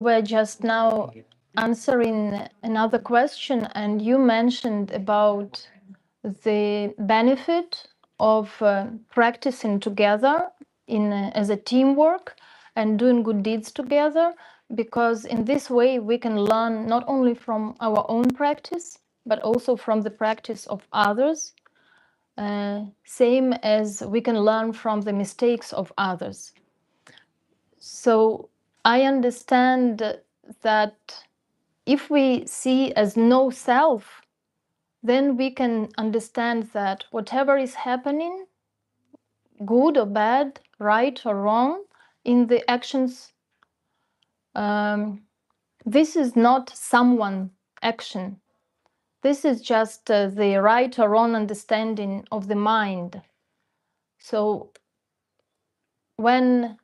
were just now answering another question, and you mentioned about the benefit of practicing together as a teamwork and doing good deeds together, because in this way we can learn not only from our own practice but also from the practice of others, same as we can learn from the mistakes of others. So I understand that if we see as no self, then we can understand that whatever is happening, good or bad, right or wrong, in the actions, this is not someone action. This is just the right or wrong understanding of the mind. So when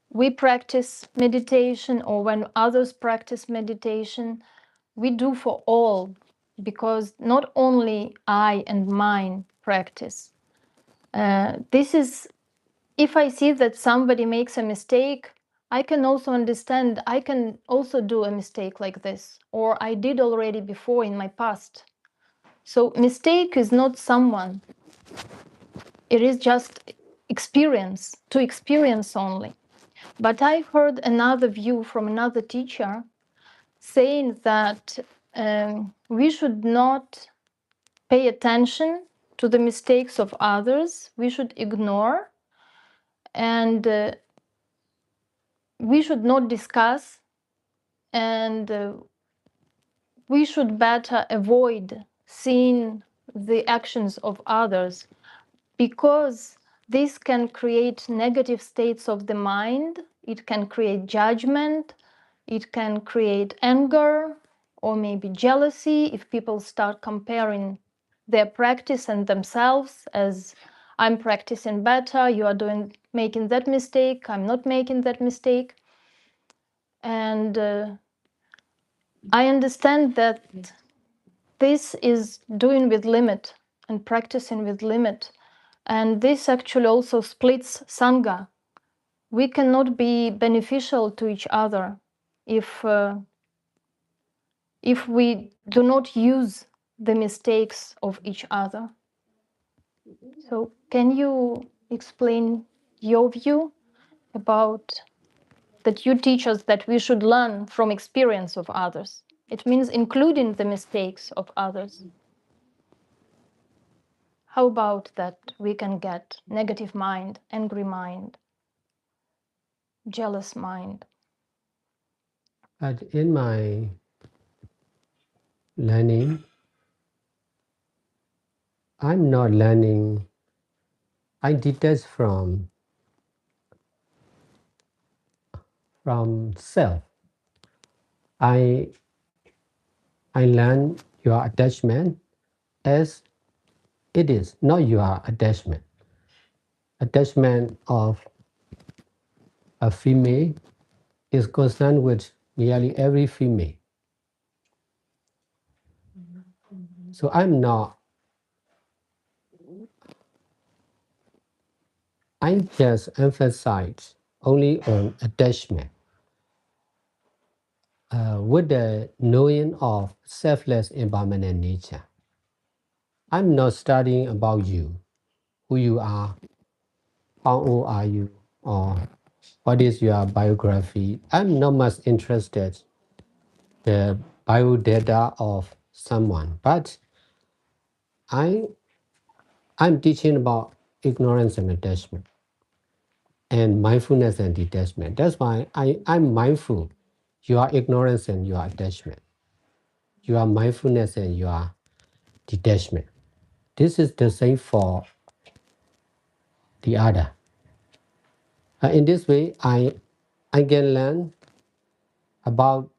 we practice meditation, or when others practice meditation, we do for all, because not only I and mine practice. This is, if I see that somebody makes a mistake, I can also understand, I can also do a mistake like this, or I did already before in my past. So mistake is not someone, it is just experience, to experience only. But I heard another view from another teacher saying that we should not pay attention to the mistakes of others, we should ignore, and we should not discuss, and we should better avoid seeing the actions of others, because this can create negative states of the mind, it can create judgment, it can create anger, or maybe jealousy if people start comparing their practice and themselves, as I'm practicing better, you are making that mistake, I'm not making that mistake. And I understand that this is doing with limit and practicing with limit. And this actually also splits Sangha. We cannot be beneficial to each other if we do not use the mistakes of each other. So can you explain your view about that? You teach us that we should learn from experience of others. It means including the mistakes of others. How about that we can get negative mind, angry mind, jealous mind? But in my learning, I'm not learning, I detach from self. I learn your attachment as it is, not your attachment. Attachment of a female is concerned with nearly every female. So I just emphasize only on attachment with the knowing of selfless impermanent nature. I'm not studying about you, who you are, how old are you, or what is your biography. I'm not much interested the biodata of someone, but I'm teaching about ignorance and attachment and mindfulness and detachment. That's why I'm mindful. You are ignorance and you are attachment. You are mindfulness and you are detachment. This is the same for the other. In this way, I can learn about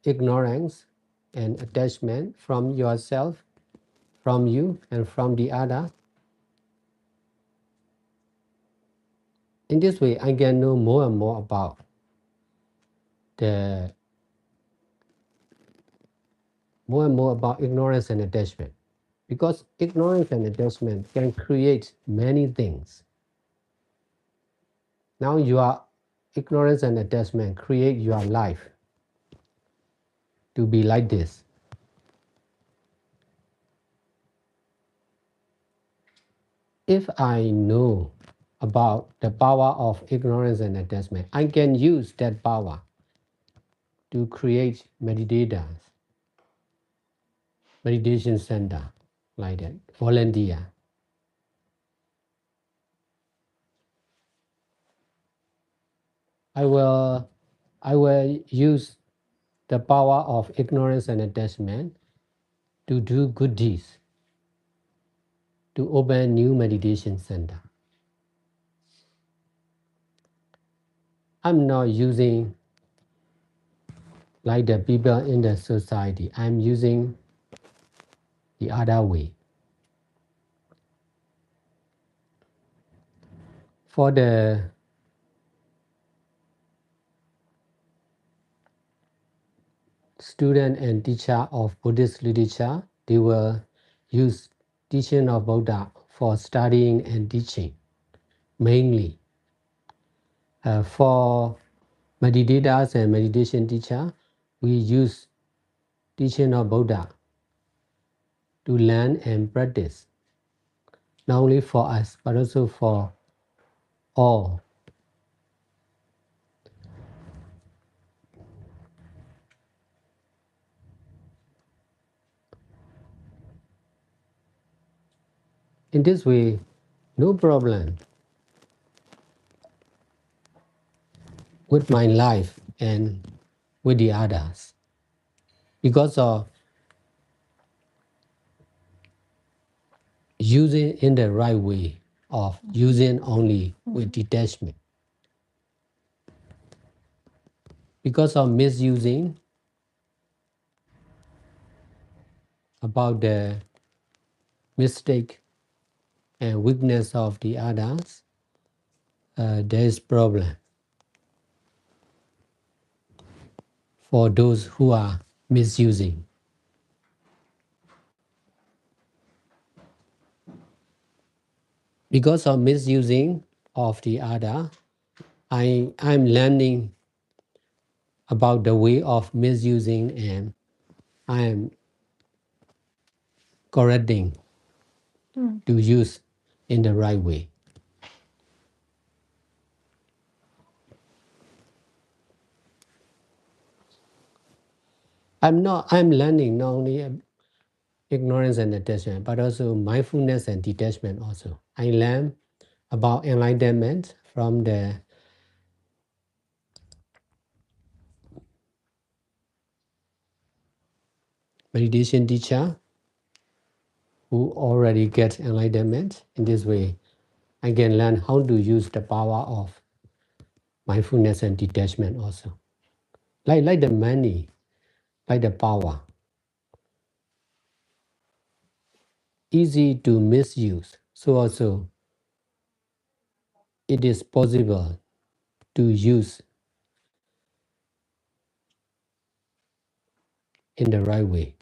ignorance and attachment from yourself, from you, and from the other. In this way, I can know more and more about ignorance and attachment, because ignorance and attachment can create many things. Now ignorance and attachment create your life. to be like this. If I know about the power of ignorance and attachment, I can use that power to create meditators, meditation center, like that, volunteer. I will use the power of ignorance and attachment to do good deeds, to open new meditation center. I'm not using like the people in the society. I'm using the other way. For the student and teacher of Buddhist literature, they will use teaching of Buddha for studying and teaching, mainly. For meditators and meditation teacher, we use teaching of Buddha to learn and practice, not only for us, but also for all. In this way, no problem with my life and with the others, because of using in the right way, of using only with detachment. Because of misusing about the mistake and weakness of the others, there is problem for those who are misusing. Because of misusing of the other, I'm learning about the way of misusing, and I am correcting to use in the right way. I'm learning not only ignorance and attachment, but also mindfulness and detachment also. I learn about enlightenment from the meditation teacher who already get enlightenment. In this way, I can learn how to use the power of mindfulness and detachment also. Like the money, like the power. Easy to misuse. So also, it is possible to use in the right way.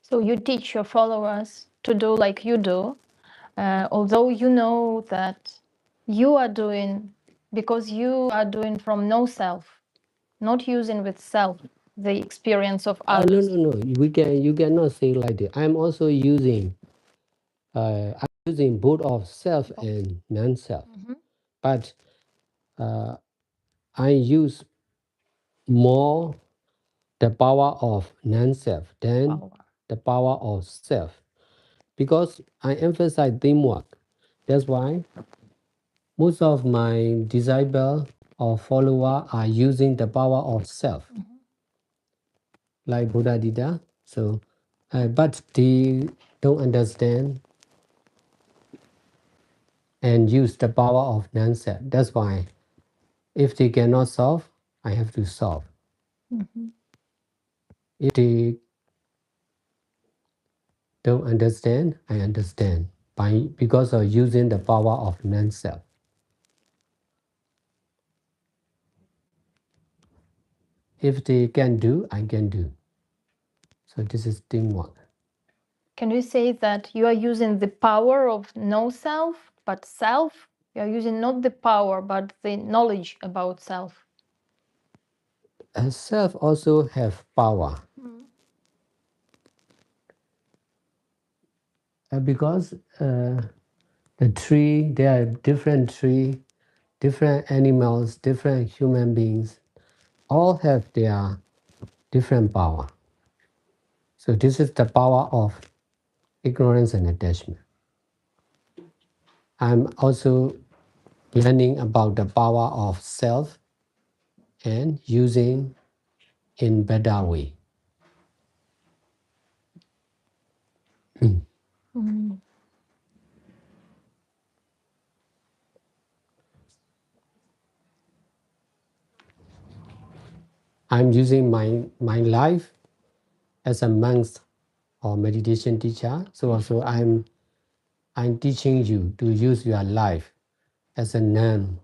So you teach your followers to do like you do, although you know that you are doing because you are doing from no self, not using with self the experience of others. No. You cannot say like that. I'm also using. I'm using both of self and non-self, but I use more the power of non-self than the power of self, because I emphasize teamwork. That's why most of my disciples or followers are using the power of self, like Buddha Dida. So, but they don't understand and use the power of non-self. That's why if they cannot solve, I have to solve. If they don't understand, I understand because of using the power of non-self. If they can do, I can do. So this is teamwork. Can we say that you are using the power of no self, but self You are using not the power, but the knowledge about self. Self also have power. Because the tree, there are different tree, different animals, different human beings, all have their different power. So this is the power of ignorance and attachment. I'm also learning about the power of self and using in better way. I'm using my life as a monk or meditation teacher. So also I'm teaching you to use your life as a nun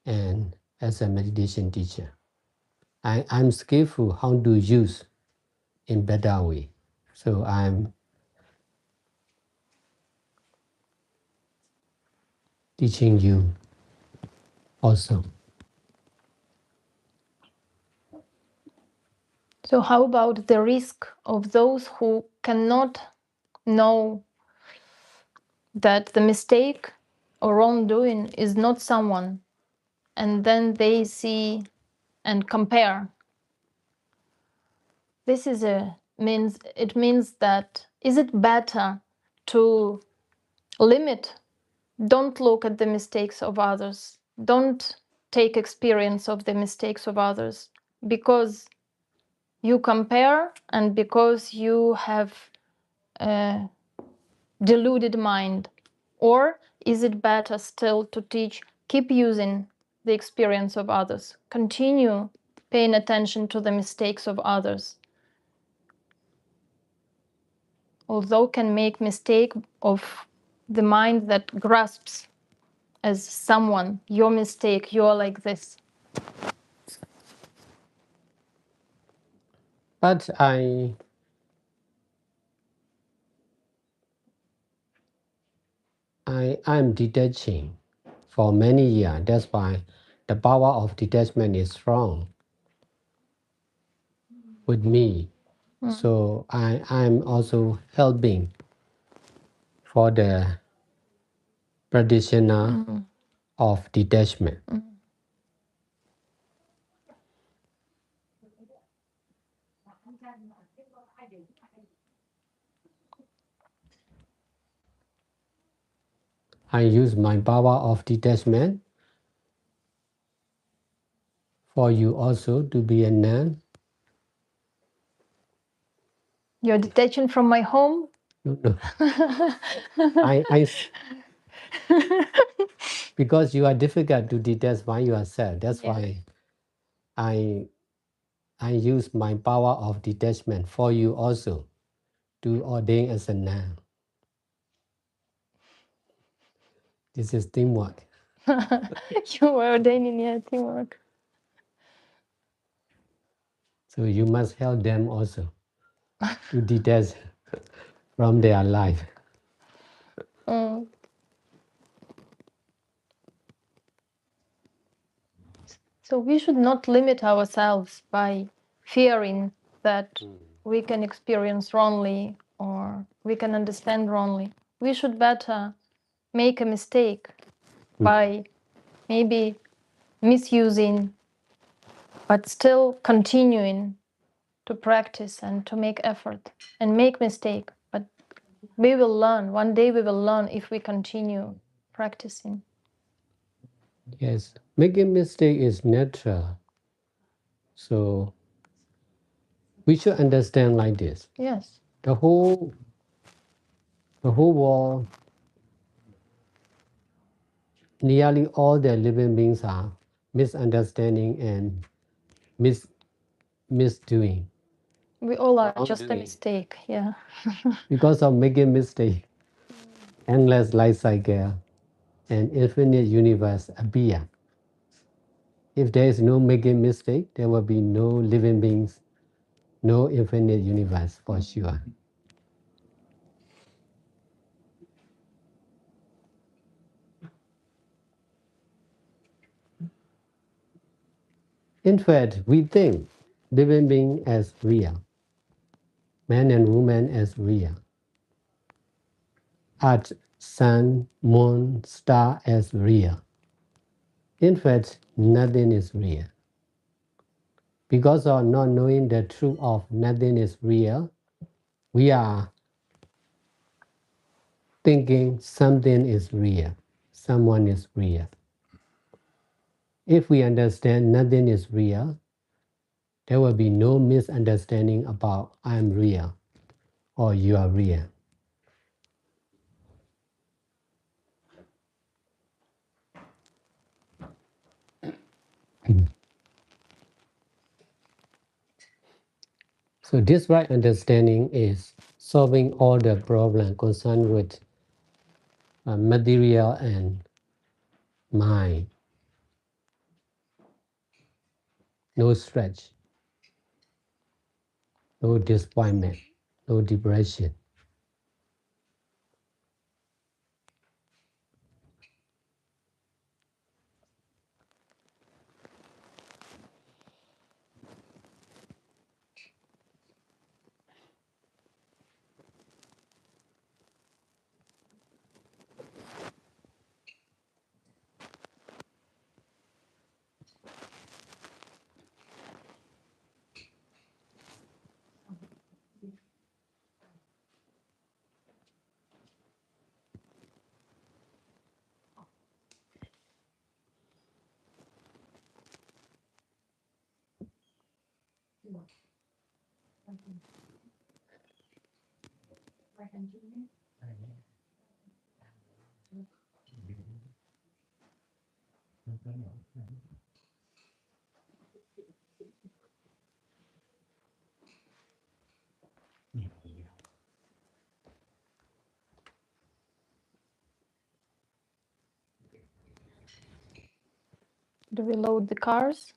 and as a meditation teacher. I'm skillful how to use in better way. So I'm teaching you also. So how about the risk of those who cannot know that the mistake or wrongdoing is not someone, and then they see and compare? This is it means that is it better to limit, don't look at the mistakes of others, don't take experience of the mistakes of others, because you compare and because you have a deluded mind? Or is it better still to teach, keep using the experience of others, continue paying attention to the mistakes of others, although can make mistake of the mind that grasps as someone, your mistake, you're like this? But I'm detaching for many years. That's why the power of detachment is strong with me. So I'm also helping for the practitioner of detachment. I use my power of detachment for you also to be a nun. You're detaching from my home? No, no. Because you are difficult to detach by yourself. That's why I use my power of detachment for you also to ordain as a nun. This is teamwork. You were ordaining your teamwork. So you must help them also to detach from their life. So we should not limit ourselves by fearing that we can experience wrongly or we can understand wrongly. We should better make a mistake by maybe misusing, but still continuing to practice and to make effort and make mistake. But we will learn. One day we will learn if we continue practicing. Yes, making mistake is natural. So we should understand like this. Yes. The whole world, nearly all the living beings are misunderstanding and misdoing. We all are just a mistake, yeah. Because of making mistake, endless life cycle and infinite universe appear. If there is no making mistake, there will be no living beings, no infinite universe for sure. In fact, we think living being as real, man and woman as real, earth, sun, moon, star as real. In fact, nothing is real. Because of not knowing the truth of nothing is real, we are thinking something is real, someone is real. If we understand nothing is real, there will be no misunderstanding about I'm real or you are real. So this right understanding is solving all the problems concerned with material and mind. No stretch, no disappointment, no depression. Do we load the cars?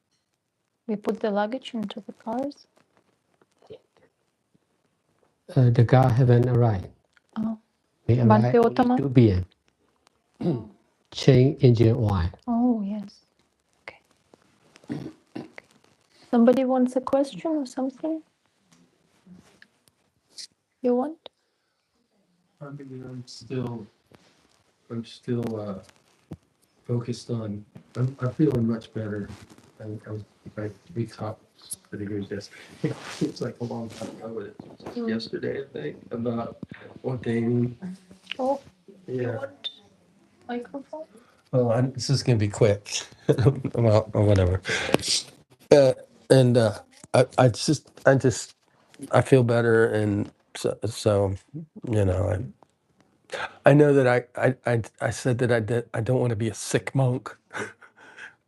We put the luggage into the cars? The car haven't arrived. Oh. They But arrive the only Ottoman? 2 p.m. Change engine oil. Oh, yes. Okay. Somebody wants a question or something? You want? I mean, I'm still focused on. I'm feeling much better. I recaught pretty good yesterday. It's like a long time ago, but it was just yesterday, I think, about ordaining. Oh, you Yeah. want microphone? Oh, this is gonna be quick. Well, or whatever. And I feel better, and so you know, I know that I said that I don't want to be a sick monk,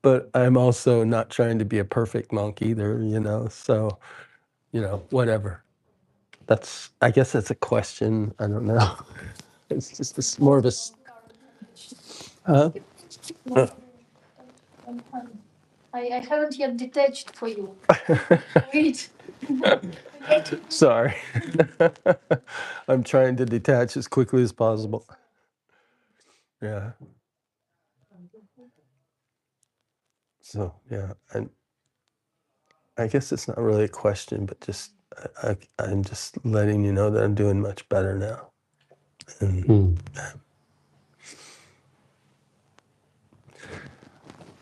but I'm also not trying to be a perfect monk either, you know. So, whatever. I guess that's a question. I don't know. It's more of a. Huh? I haven't yet detached for you. Wait. Sorry. I'm trying to detach as quickly as possible. Yeah. So, yeah, and I guess it's not really a question, but just I'm just letting you know that I'm doing much better now. And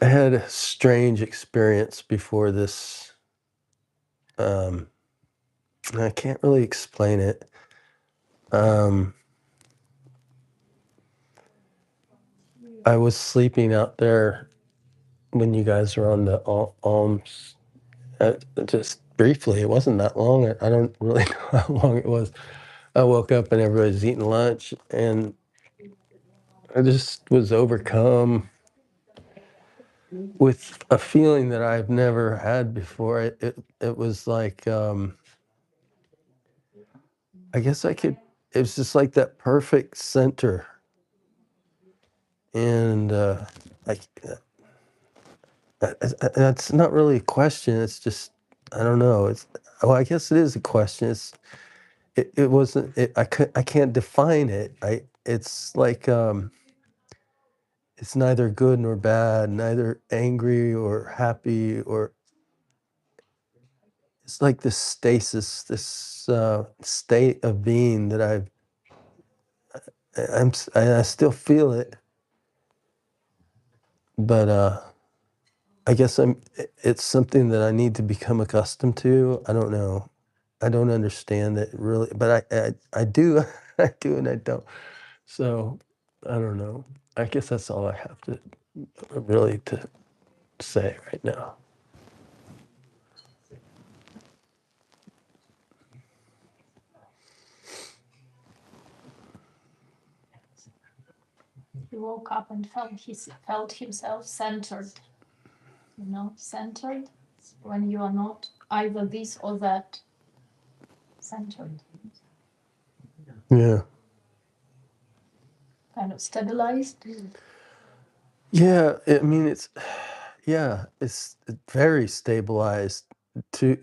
I had a strange experience before this. I can't really explain it. I was sleeping out there when you guys were on the alms, just briefly. It wasn't that long. I don't really know how long it was. I woke up and everybody's eating lunch, and I just was overcome with a feeling that I've never had before. It was like, I guess it was just like that perfect center. And that's not really a question. It's just, I don't know. Well, I guess it is a question. It wasn't, I can't define it. It's like, it's neither good nor bad, neither angry or happy, or it's like this stasis, this state of being that I still feel it, but I guess it's something that I need to become accustomed to. I don't know. I don't understand it really, but I do, I do and I don't. So I don't know. I guess that's all I have to really to say right now. He woke up and felt himself centered. Centered when you are not either this or that. Centered. Yeah. Kind of stabilized. Yeah. I mean, it's very stabilized to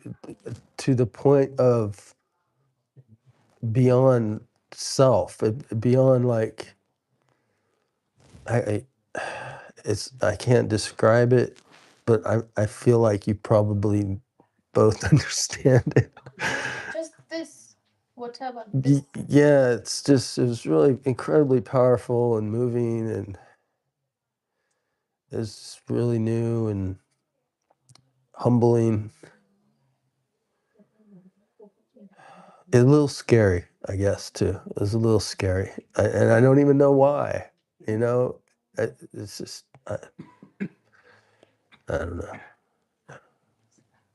the point of beyond self, beyond like I I can't describe it, but I feel like you probably both understand it. Just this, whatever. Yeah, it was really incredibly powerful and moving, and it's really new and humbling. It's a little scary, I guess, too. It was a little scary, and I don't even know why. It's just I don't know,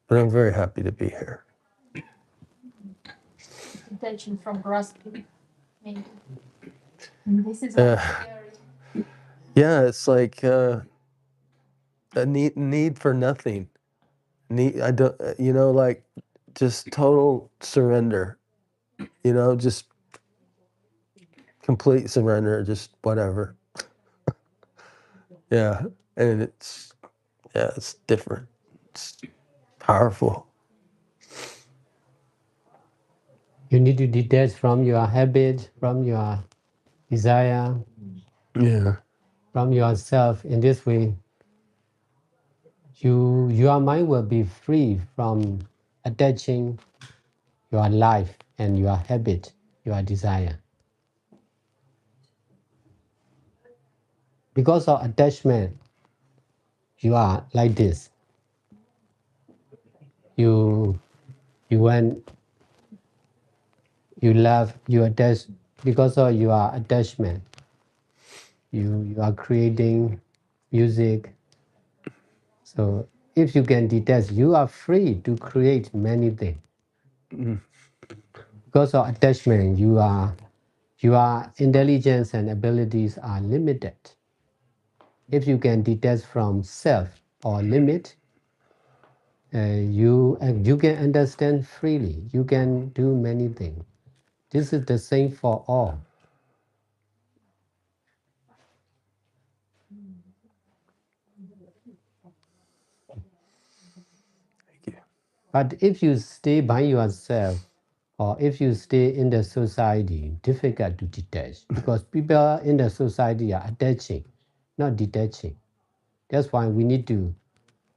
but I'm very happy to be here. Attention from grasping. Maybe. This is scary. Yeah, it's like a need for nothing. I don't, like just total surrender. Just complete surrender, just whatever. Yeah, and it's different. It's powerful. You need to detach from your habit, from your desire, Yeah. from yourself. In this way, your mind will be free from attaching your life and your habit, your desire. Because of attachment, you are like this. You want, you love, you attach. Because of your attachment, you are creating music. So if you can detach, you are free to create many things. Mm. Because of attachment, your intelligence and abilities are limited. If you can detach from self or limit, you can understand freely. You can do many things. This is the same for all. Thank you. But if you stay by yourself, or if you stay in the society, difficult to detach because people in the society are attaching, not detaching. That's why we need to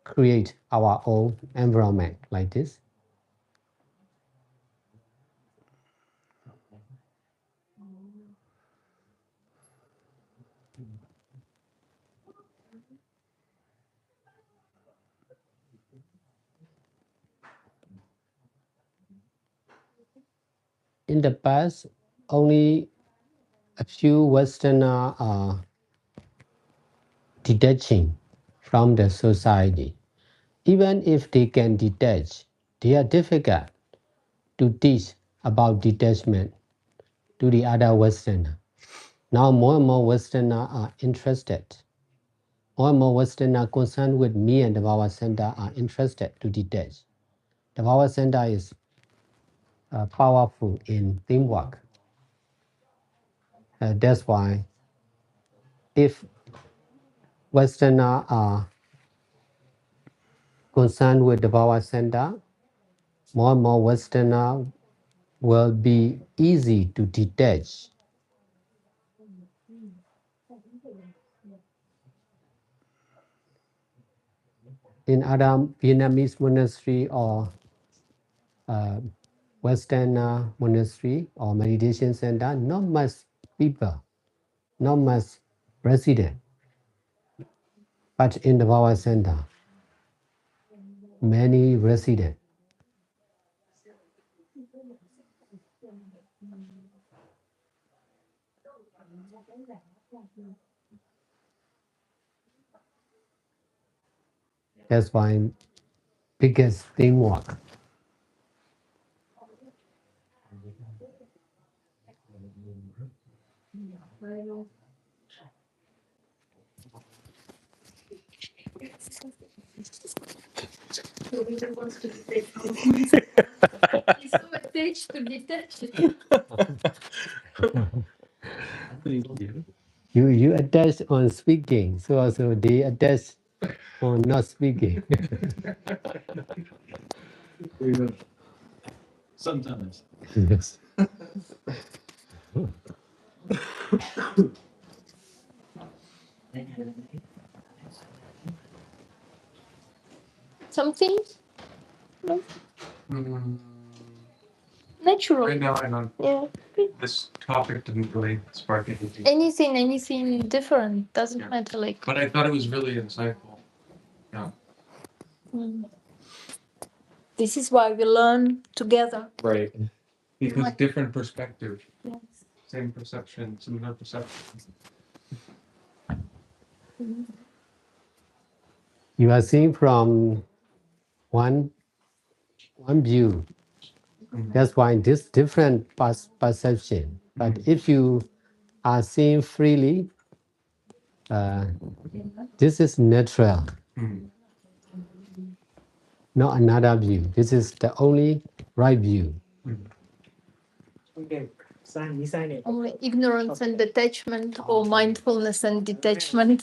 create our own environment like this. In the past, only a few Westerners are detaching from the society. Even if they can detach, they are difficult to teach about detachment to the other Westerners. Now more and more Westerners are interested. More and more Westerners concerned with me and the Power Center are interested to detach. The Power Center is powerful in teamwork. That's why if Westerners are concerned with the Power Center, more and more Westerners will be easy to detach. In other Vietnamese monastery or Western monastery or meditation center, not much people, not much resident. But in the Power Center, many residents. That's why biggest teamwork. He's so attached to detach. Thank you. You attach on speaking, so also they attach on not speaking. Sometimes. Yes. Something Mm, natural. Right now, I don't. Yeah. This topic didn't really spark anything, Anything different doesn't Yeah. matter. Like but I thought it was really insightful. mm. This is why we learn together. Right. Because Right. different perspective, Yes. same perception, similar perception. You are seeing from one view. Mhm. That's why this different perception. But if you are seeing freely, this is natural, Mhm. not another view. This is the only right view. Only ignorance and detachment, or mindfulness and detachment.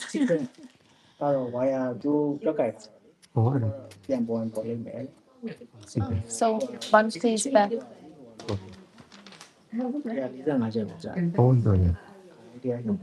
ကတော့ဝါယာကျိုးတွက်ကင်တာတော့လေ Oh, ပြန်ပေါ်ပေါ်လိမ့်မယ် So once he's back. 145ချက်ပဲကြာ oh, no, no. တရားရုံ